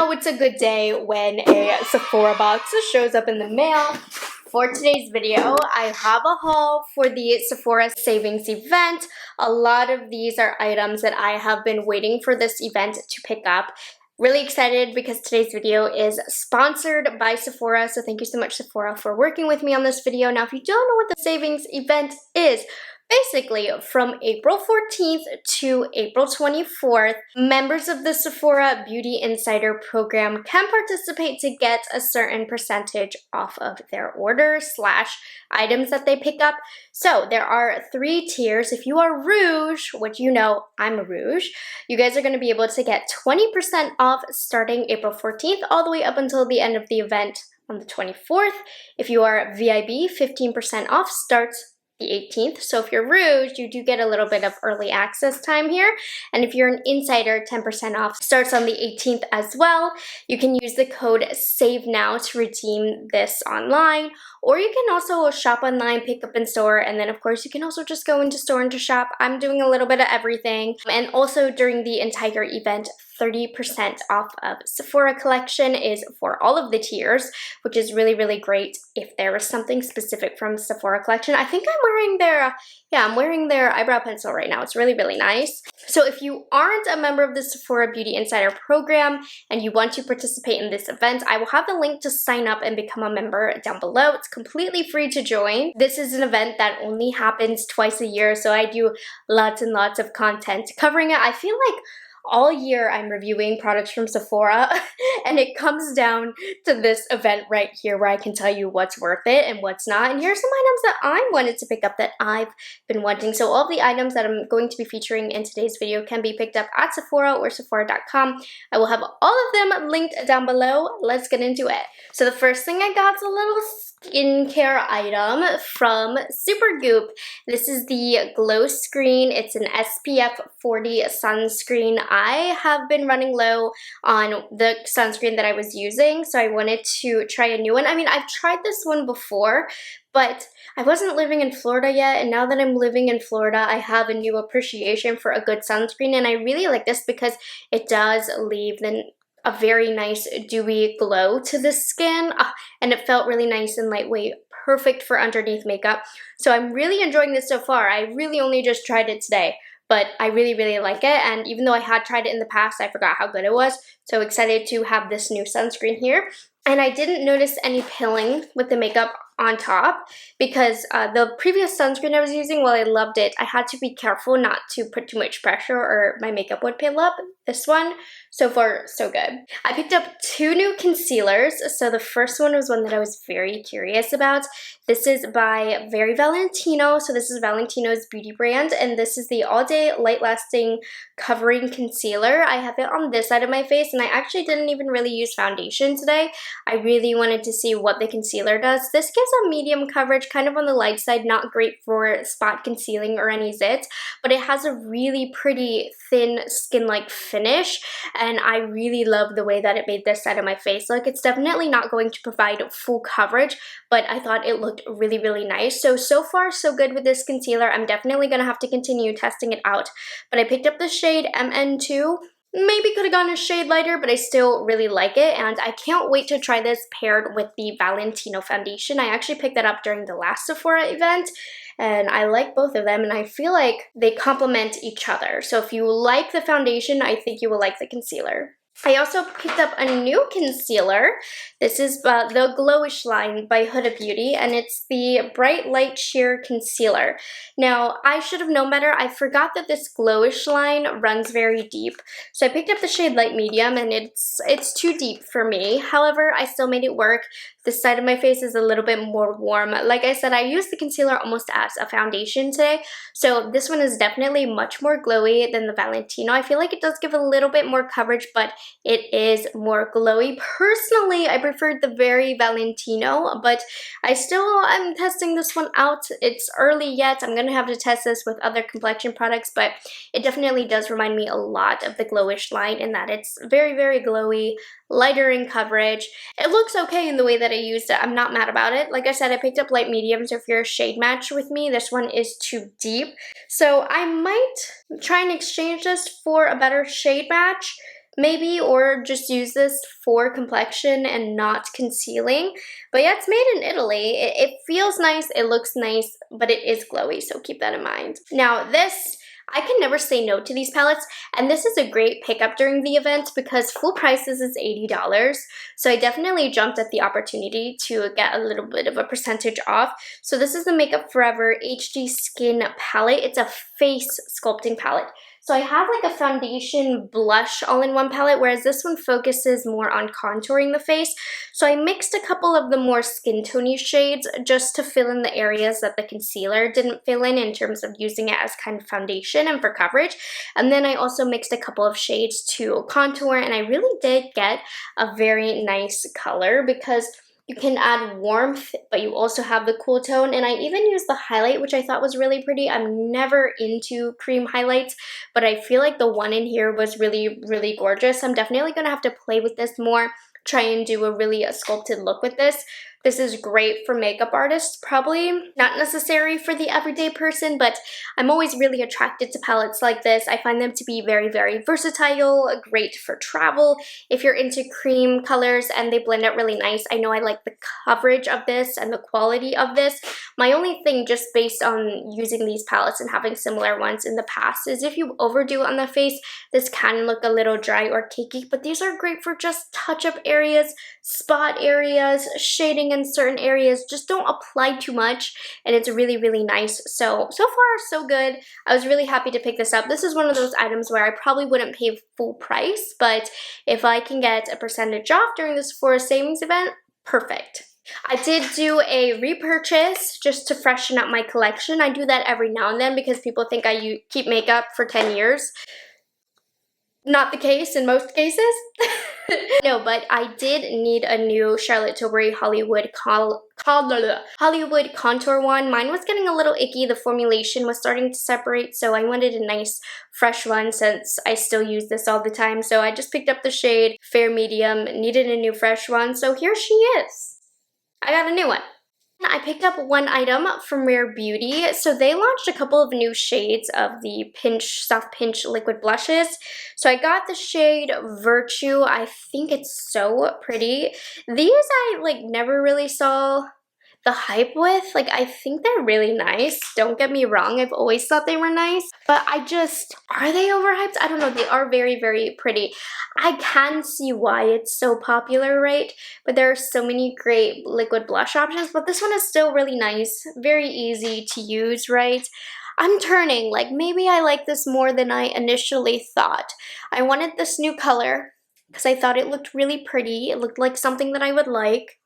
know it's a good day when a Sephora box shows up in the mail. For today's video, I have a haul for the Sephora Savings event. A lot of these are items that I have been waiting for this event to pick up. Really excited because today's video is sponsored by Sephora, so thank you so much, Sephora, for working with me on this video. Now, if you don't know what the savings event is, basically, from April 14th to April 24th, members of the Sephora Beauty Insider program can participate to get a certain percentage off of their orders / items that they pick up. So there are 3 tiers. If you are Rouge, which you know I'm a Rouge, you guys are going to be able to get 20% off starting April 14th all the way up until the end of the event on the 24th. If you are VIB, 15% off starts the 18th. So if you're Rouge, you do get a little bit of early access time here. And if you're an Insider, 10% off starts on the 18th as well. You can use the code SAVENOW to redeem this online, or you can also shop online, pick up in store, and then of course you can also just go into store and to shop. I'm doing a little bit of everything. And also during the entire event, 30% off of Sephora collection is for all of the tiers, which is really, really great if there is something specific from Sephora collection. I think I'm wearing their eyebrow pencil right now. It's really, really nice. So if you aren't a member of the Sephora Beauty Insider program and you want to participate in this event, I will have the link to sign up and become a member down below. It's completely free to join. This is an event that only happens twice a year, so I do lots and lots of content covering it. I feel like all year I'm reviewing products from Sephora and it comes down to this event right here where I can tell you what's worth it and what's not. And here's some items that I wanted to pick up that I've been wanting. So all the items that I'm going to be featuring in today's video can be picked up at Sephora or Sephora.com. I will have all of them linked down below. Let's get into it. So the first thing I got is a little skincare item from Supergoop. This is the Glow Screen. It's an SPF 40 sunscreen. I have been running low on the sunscreen that I was using, so I wanted to try a new one. I mean, I've tried this one before, but I wasn't living in Florida yet, and now that I'm living in Florida, I have a new appreciation for a good sunscreen, and I really like this because it does leave a very nice dewy glow to the skin, and it felt really nice and lightweight, perfect for underneath makeup. So I'm really enjoying this so far. I really only just tried it today, but I really, really like it. And even though I had tried it in the past, I forgot how good it was. So excited to have this new sunscreen here. And I didn't notice any pilling with the makeup on top because the previous sunscreen I was using, while I loved it, I had to be careful not to put too much pressure or my makeup would peel up. This one, so far, so good. I picked up 2 new concealers. So the first one was one that I was very curious about. This is by Very Valentino. So this is Valentino's beauty brand, and this is the All Day Light Lasting Covering Concealer. I have it on this side of my face, and I actually didn't even really use foundation today. I really wanted to see what the concealer does. This gives a medium coverage, kind of on the light side, not great for spot concealing or any zits, but it has a really pretty thin skin-like finish, and I really love the way that it made this side of my face look. It's definitely not going to provide full coverage, but I thought it looked really, really nice. So far, so good with this concealer. I'm definitely going to have to continue testing it out, but I picked up the shade MN2. Maybe could have gone a shade lighter, but I still really like it, and I can't wait to try this paired with the Valentino foundation. I actually picked that up during the last Sephora event, and I like both of them, and I feel like they complement each other. So if you like the foundation, I think you will like the concealer. I also picked up a new concealer. This is the Glowish line by Huda Beauty, and it's the Bright Light Sheer Concealer. Now, I should have known better. I forgot that this Glowish line runs very deep. So I picked up the shade Light Medium, and it's too deep for me. However, I still made it work. This side of my face is a little bit more warm. Like I said, I used the concealer almost as a foundation today, so this one is definitely much more glowy than the Valentino. I feel like it does give a little bit more coverage, but it is more glowy. Personally, I preferred the Very Valentino, but I'm testing this one out. It's early yet. I'm going to have to test this with other complexion products, but it definitely does remind me a lot of the Glowish line in that it's very, very glowy, lighter in coverage. It looks okay in the way that I used it. I'm not mad about it. Like I said, I picked up light medium, so if you're a shade match with me, this one is too deep. So I might try and exchange this for a better shade match. maybe, or just use this for complexion and not concealing. But yeah, it's made in Italy. It feels nice, it looks nice, but it is glowy, so keep that in mind. Now this, I can never say no to these palettes, and this is a great pickup during the event because full price is $80. So I definitely jumped at the opportunity to get a little bit of a percentage off. So this is the Makeup Forever HD Skin Palette. It's a face sculpting palette. So I have like a foundation blush all-in-one palette, whereas this one focuses more on contouring the face. So I mixed a couple of the more skin tony shades just to fill in the areas that the concealer didn't fill in terms of using it as kind of foundation and for coverage. And then I also mixed a couple of shades to contour, and I really did get a very nice color because you can add warmth, but you also have the cool tone. And I even used the highlight, which I thought was really pretty. I'm never into cream highlights, but I feel like the one in here was really, really gorgeous. I'm definitely going to have to play with this more, try and do a really sculpted look with this. This is great for makeup artists, probably not necessary for the everyday person, but I'm always really attracted to palettes like this. I find them to be very, very versatile, great for travel. If you're into cream colors and they blend out really nice, I know I like the coverage of this and the quality of this. My only thing, just based on using these palettes and having similar ones in the past, is if you overdo it on the face, this can look a little dry or cakey, but these are great for just touch-up areas, spot areas, shading in certain areas. Just don't apply too much, and it's really, really nice. So far, so good. I was really happy to pick this up. This is one of those items where I probably wouldn't pay full price, but if I can get a percentage off during this Sephora savings event, perfect. I did do a repurchase just to freshen up my collection. I do that every now and then because people think I keep makeup for 10 years. Not the case in most cases. No, but I did need a new Charlotte Tilbury Hollywood contour one. Mine was getting a little icky. The formulation was starting to separate, so I wanted a nice fresh one since I still use this all the time. So I just picked up the shade Fair Medium, needed a new fresh one, so here she is. I got a new one. I picked up one item from Rare Beauty. So they launched a couple of new shades of the Soft Pinch liquid blushes. So I got the shade Virtue. I think it's so pretty. These I like never really saw the hype with. Like, I think they're really nice. Don't get me wrong, I've always thought they were nice, but are they overhyped? I don't know. They are very, very pretty. I can see why it's so popular, right? But there are so many great liquid blush options, but this one is still really nice, very easy to use, right? I'm turning, like maybe I like this more than I initially thought. I wanted this new color because I thought it looked really pretty. It looked like something that I would like.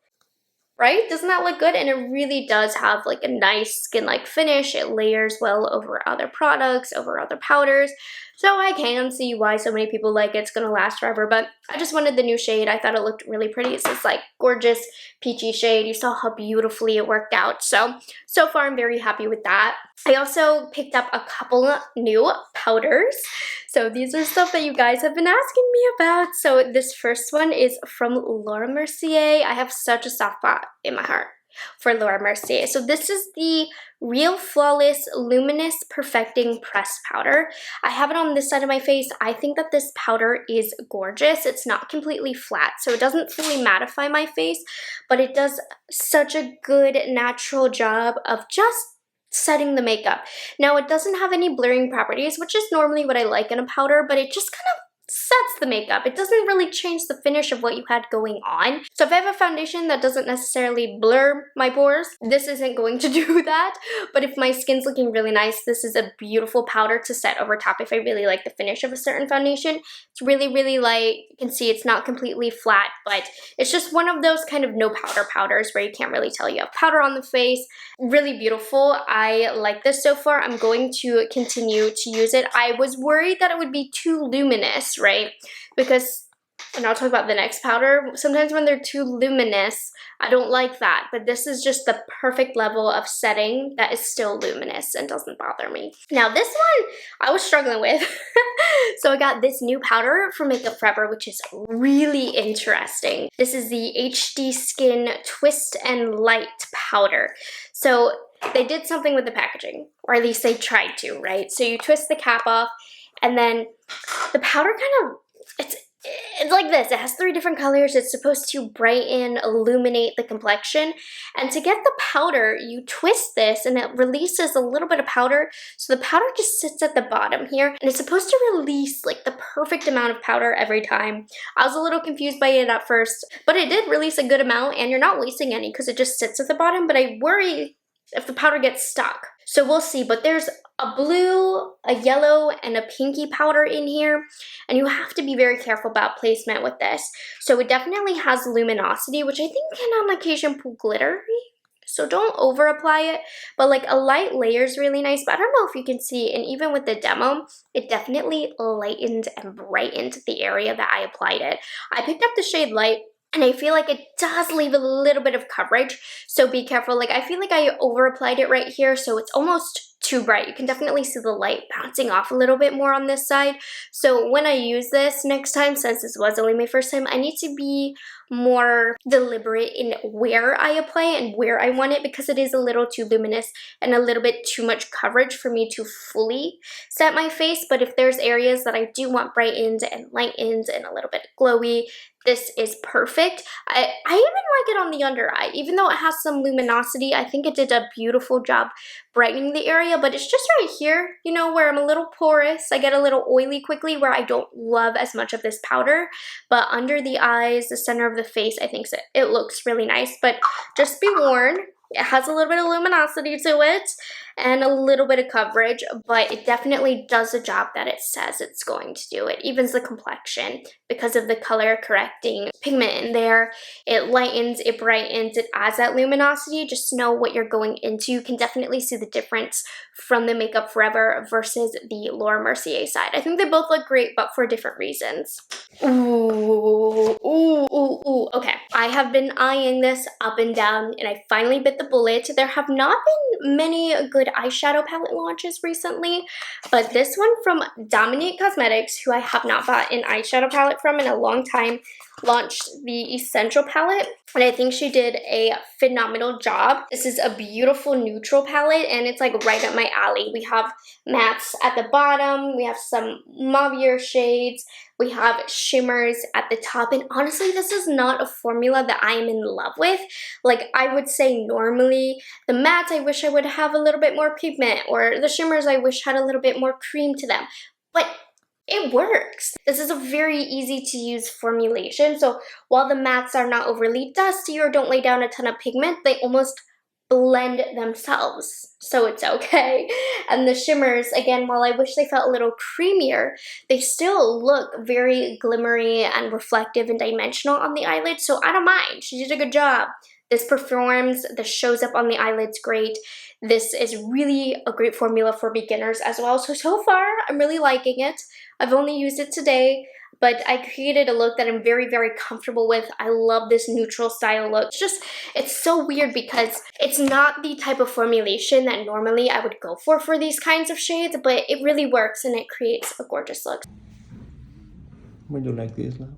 Right? Doesn't that look good? And it really does have like a nice skin-like finish. It layers well over other products, over other powders. So I can see why so many people like it. It's gonna last forever, but I just wanted the new shade. I thought it looked really pretty. It's this like gorgeous peachy shade. You saw how beautifully it worked out. So far I'm very happy with that. I also picked up a couple new powders. So these are stuff that you guys have been asking me about. So this first one is from Laura Mercier. I have such a soft spot in my heart for Laura Mercier. So this is the Real Flawless Luminous Perfecting Pressed Powder. I have it on this side of my face. I think that this powder is gorgeous. It's not completely flat, so it doesn't fully mattify my face, but it does such a good natural job of just setting the makeup. Now, it doesn't have any blurring properties, which is normally what I like in a powder, but it just kind of sets the makeup. It doesn't really change the finish of what you had going on. So if I have a foundation that doesn't necessarily blur my pores, this isn't going to do that. But if my skin's looking really nice, this is a beautiful powder to set over top if I really like the finish of a certain foundation. It's really, really light. You can see it's not completely flat, but it's just one of those kind of no powder powders where you can't really tell you have powder on the face. Really beautiful. I like this so far. I'm going to continue to use it. I was worried that it would be too luminous, right? Because, and I'll talk about the next powder, sometimes when they're too luminous, I don't like that, but this is just the perfect level of setting that is still luminous and doesn't bother me. Now this one I was struggling with. So I got this new powder from Makeup Forever, which is really interesting. This is the HD Skin Twist and Light powder. So they did something with the packaging, or at least they tried to, right? So you twist the cap off, and then the powder kind of, it's like this. It has 3 different colors. It's supposed to brighten, illuminate the complexion. And to get the powder, you twist this and it releases a little bit of powder. So the powder just sits at the bottom here. And it's supposed to release like the perfect amount of powder every time. I was a little confused by it at first, but it did release a good amount and you're not wasting any because it just sits at the bottom. But I worry if the powder gets stuck. So we'll see, but there's a blue, a yellow, and a pinky powder in here, and you have to be very careful about placement with this. So it definitely has luminosity, which I think can on occasion pull glittery, so don't over apply it, but like a light layer is really nice, but I don't know if you can see, and even with the demo, it definitely lightened and brightened the area that I applied it. I picked up the shade Light, and I feel like it does leave a little bit of coverage, so be careful. Like I feel like I over applied it right here, so it's almost too bright. You can definitely see the light bouncing off a little bit more on this side. So when I use this next time, since this was only my first time, I need to be more deliberate in where I apply it and where I want it, because it is a little too luminous and a little bit too much coverage for me to fully set my face. But if there's areas that I do want brightened and lightened and a little bit glowy, this is perfect. I even like it on the under eye. Even though it has some luminosity, I think it did a beautiful job brightening the area, but it's just right here, you know, where I'm a little porous. I get a little oily quickly, where I don't love as much of this powder, but under the eyes, the center of the face, I think it looks really nice. But just be warned, it has a little bit of luminosity to it and a little bit of coverage, but it definitely does the job that it says it's going to do. It evens the complexion because of the color correcting pigment in there. It lightens, it brightens, it adds that luminosity. Just know what you're going into. You can definitely see the difference from the Makeup Forever versus the Laura Mercier side. I think they both look great, but for different reasons. Ooh, ooh, ooh, ooh. Okay, I have been eyeing this up and down, and I finally bit the bullet. There have not been many good eyeshadow palette launches recently, but this one from Dominique Cosmetics, who I have not bought an eyeshadow palette from in a long time, launched the Essential palette, and I think she did a phenomenal job. This is a beautiful neutral palette, and it's like right up my alley. We have mattes at the bottom, we have some mauvier shades, we have shimmers at the top, and honestly, this is not a formula that I am in love with. Like, I would say normally, the mattes I wish I would have a little bit more pigment, or the shimmers I wish had a little bit more cream to them, but it works. This is a very easy to use formulation, so while the mattes are not overly dusty or don't lay down a ton of pigment, they almost blend themselves, so it's okay. And the shimmers, again, while I wish they felt a little creamier, they still look very glimmery and reflective and dimensional on the eyelids, so I don't mind. She did a good job. This performs, this shows up on the eyelids great. This is really a great formula for beginners as well. So far, I'm really liking it. I've only used it today, but I created a look that I'm very, very comfortable with. I love this neutral style look. It's so weird because it's not the type of formulation that normally I would go for these kinds of shades, but it really works and it creates a gorgeous look. Would you like this now?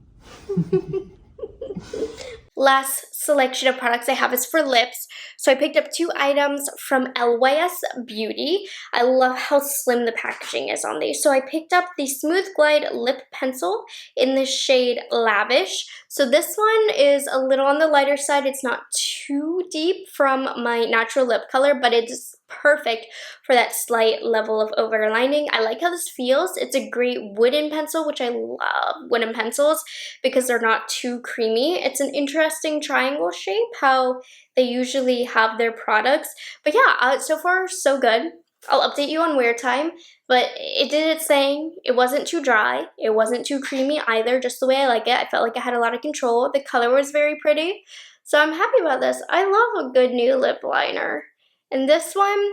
Last selection of products I have is for lips. So I picked up 2 items from LYS Beauty. I love how slim the packaging is on these. So I picked up the Smooth Glide Lip Pencil in the shade Lavish. So this one is a little on the lighter side. It's not too deep from my natural lip color, but it's perfect for that slight level of overlining. I like how this feels. It's a great wooden pencil, which I love wooden pencils because they're not too creamy. It's an interesting triangle shape, how they usually have their products. But yeah, so far so good. I'll update you on wear time, but it did its thing. It wasn't too dry. It wasn't too creamy either, just the way I like it. I felt like I had a lot of control. The color was very pretty. So I'm happy about this. I love a good new lip liner. And this one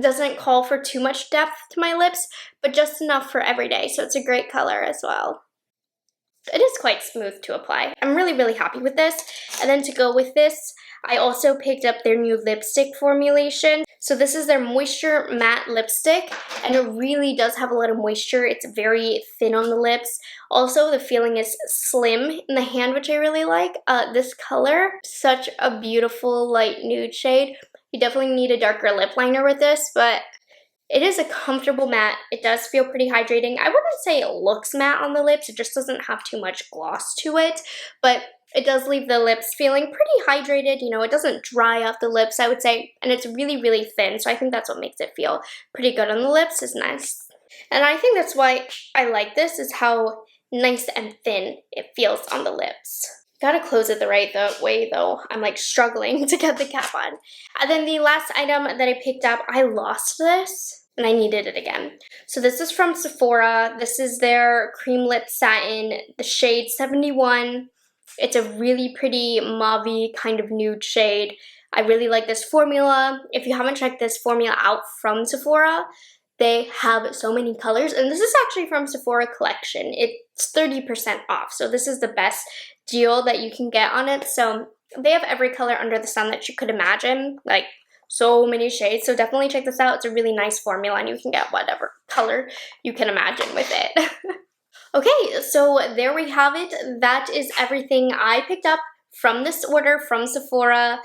doesn't call for too much depth to my lips, but just enough for every day. So it's a great color as well. It is quite smooth to apply. I'm really, really happy with this. And then to go with this, I also picked up their new lipstick formulation. So this is their Moisture Matte Lipstick, and it really does have a lot of moisture. It's very thin on the lips. Also, the feeling is slim in the hand, which I really like. This color, such a beautiful light nude shade. You definitely need a darker lip liner with this, but It is a comfortable matte. It does feel pretty hydrating. I wouldn't say it looks matte on the lips. It just doesn't have too much gloss to it, but it does leave the lips feeling pretty hydrated. You know, it doesn't dry out the lips, I would say, and it's really, really thin, so I think that's what makes it feel pretty good on the lips. Is nice. And I think that's why I like this, is how nice and thin it feels on the lips. Gotta close it the right way though. I'm like struggling to get the cap on. And then the last item that I picked up, I lost this and I needed it again. So this is from Sephora. This is their cream lip satin, the shade 71. It's a really pretty mauve-y kind of nude shade. I really like this formula. If you haven't checked this formula out from Sephora, they have so many colors, and this is actually from Sephora collection. It's 30% off, so this is the best deal that you can get on it. So they have every color under the sun that you could imagine, like so many shades. So definitely check this out. It's a really nice formula, and you can get whatever color you can imagine with it. Okay, so there we have it. That is everything I picked up from this order from Sephora.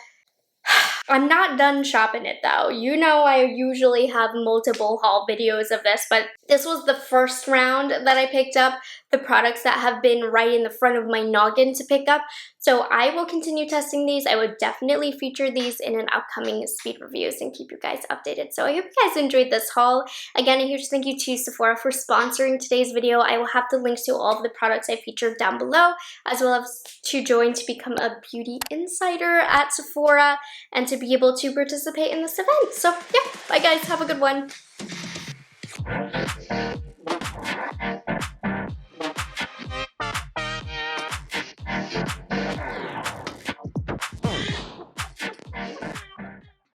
I'm not done shopping it though. You know I usually have multiple haul videos of this, but this was the first round that I picked up, the products that have been right in the front of my noggin to pick up. So I will continue testing these. I would definitely feature these in an upcoming speed reviews and keep you guys updated. So I hope you guys enjoyed this haul. Again, a huge thank you to Sephora for sponsoring today's video. I will have the links to all of the products I featured down below, as well as to join to become a beauty insider at Sephora and to be able to participate in this event. So yeah, bye guys, have a good one.